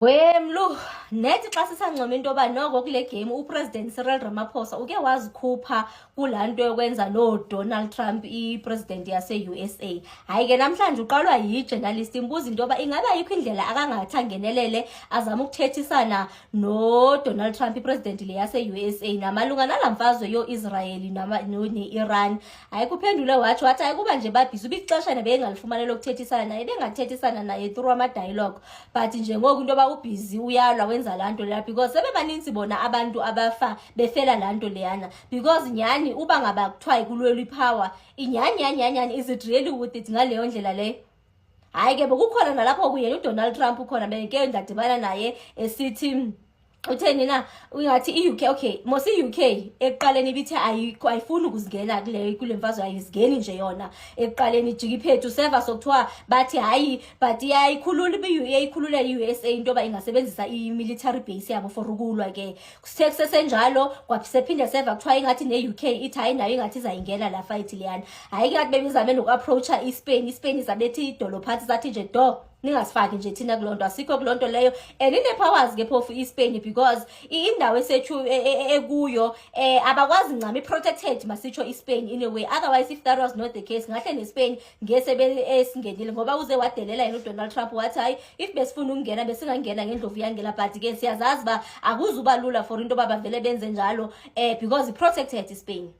Wemlu nethi xa sisancoma into yoba noko kule game uPresident Cyril Ramaphosa uke wazikhupha kulaa nto yokwenza no-Donald Trump ipresident yase-USA. Hayi ke namhlanje uqalwa yi-journalist imbuza into yoba ingaba ayikho indlela akangathi angenelele azama ukuthethisana no-Donald Trump ipresident le yase-USA namalunga nala mfazwe yo-Israeli ne-Iran. Hayi kuphendule wathi hayi kuba nje babhizi ubixesha nebengalifumanele lokuthethisana naye bengathethisana naye through ama-dialogue but njengoku into yoba ubhizi uyalwa wenza laa nto leya because sebebaninzi bona abantu abafa befela laa nto leyana because nyhani uba ngaba kuthiwa ikulwelwa ipower inyhani is it really worth it ngaleyo ndlela leyo. Hayi ke bekukhona nalapho kuyena uDonald Trump ukhona beke ndadibana naye esithi utheni na ungathi i-UK okay mos i-UK ekuqaleni ibithi ayifuni ukuzingena kule mfazwe ayizingeni nje yona ekuqaleni ijika iphethu seva sokuthiwa bathi hayi but yayikhulula ikhulula i-USA into yoba ingasebenzisa i-military base yabo for ukulwa ke kusesenjalo kwaphinde seva kuthiwa ingathi ne-UK ithi hayi nayo ingathi izayingena la fight leyana. Hayi ke ngathi bebizame noku-approacha i-Spain izabethi idolophathi zathi nje ningasifaki nje thina kulonto asikho kulonto leyo and ine-powers ke phofu i-Spain because indawo esethu ekuyo abakwazi ncama i-protected masitsho i-Spain in a way, otherwise if that was not the case ngahle ne-Spain ngesebe esingenile ngoba uze wadelela yena uDonald Trump wathi hayi if besifuna ukungena besingangena ngendlovu yangela but ke siyazazi ba akuzuba lula for into baba vele benze njalo because i-protected i-Spain.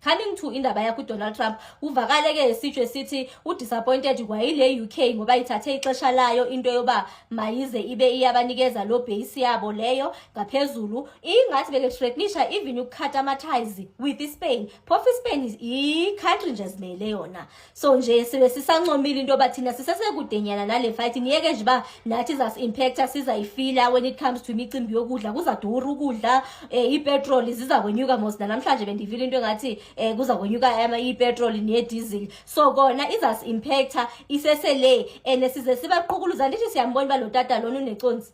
Coming to indaba yakho uDonald Trump uvakale ke isitsho esithi udisappointed kwayile UK ngoba ithathe ixesha layo into yoba mayize ibe iyabanikeza lo base yabo leyo ngaphezulu ingathi beke threatenisha even ukukhatha ama-ties with Spain. Phofu Spain i-country nje zimele yona so nje sibe sisancomile into yoba thina sisesekudenyana nale fight niyeke nje ba nathi zasi-impacta sizayifila when it comes to imicimbi yokudla kuzadura ukudla ipetrol ziza kwenyuka mos namhlanje bendivile into engathi kuza kwenyuka i-petrol ne-diesel so kona izasi-impacta isesele and size sibaqhukuluza ndithi siyambona uba lo tata lona uneconsi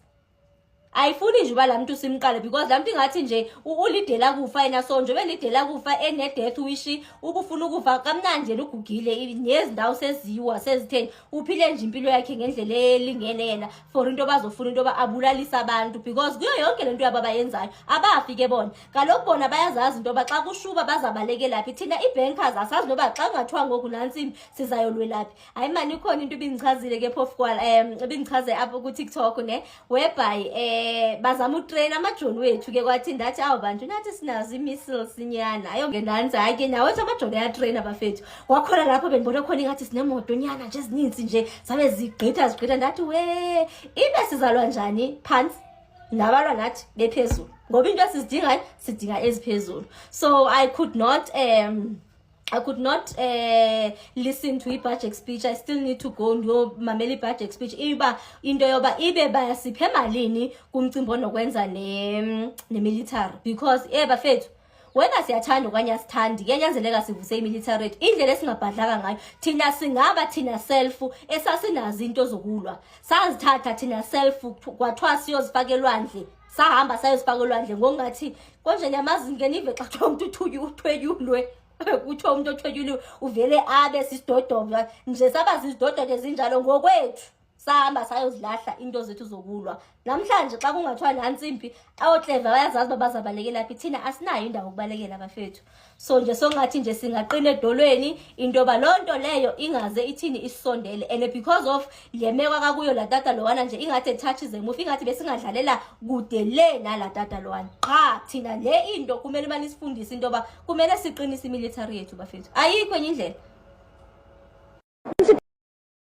ayifuni nje uba laa mntu simqale because laa mntu ingathi nje ulidela kufa yena so nje belidela kufa ene-death wish ubufuna ukufa kamnandi yena ugugile nezindawo seziwa sezitheni uphile nje impilo yakhe ngendlela elingene yena for into bazofuna into yoba abulalisa abantu because kuyo yonke le nto yabo abayenzayo abafike bona kaloku bona bayazazi into yoba xa kushuba bazabalekela phi thina i-bankers asazi noba xa kungathiwa ngoku nantsimbi sizayolwelaphi. Hayi mani ikhona into ibindichazile ke phofu ibindichaze apho ku-TikTok ne whereby bazama utrain amajoni wethu ke kwathi ndathi awu bantu nathi sinazo i-missiles nyana ayo ngenanzi hayi ke nawethi amajoni ayatrain abafethu kwakhona lapho bendibona khona ingathi sinemoto nyana nje ezininzi nje zabe zigqitha ndathi ibe sizalwa njani phansi nabalwa nathi bephezulu ngoba into esizidingayo sidinga eziphezulu so I could not listen to i-budget speech. I still need to go ndiyomamela i-budget speech iba into yoba ibe bayasipha emalini kumcimbi onokwenza ne-military because bafethu wena siyathanda okanye asithandi kuyanyanzeleka sivuse i-military rate indlela esingabhadlanga ngayo thina singaba thina self esasinazi into zokulwa sazithatha thina self kwathiwa siyozifaka elwandle sahamba sayozifaka elwandle ngokungathi konje nyamazingeni ive xa kuthiwa umntu uthwenyulwe kuthiwa umuntu othwenyuliwe uvele abe sisidodova nje saba zizidododa ezinjalo ngokwethu sahamba sayozilahla into zethu zokulwa. Namhlanje xa kungathiwa nantsimbi awotleva bayazazi uba bazabalekela phi thina asinayo indawo yokubalekela abafethu so nje songathi nje singaqina edolweni into yoba loo nto leyo ingaze ithini isondele and because of le mekwa kakuyo la tata lowana nje ingathi etouches emufi ingathi besingadlalela kude le nala tata lowana qha thina le into kumele uba nisifundise into yoba kumele siqinise imilitary yethu bafethu ayikho enye indlela.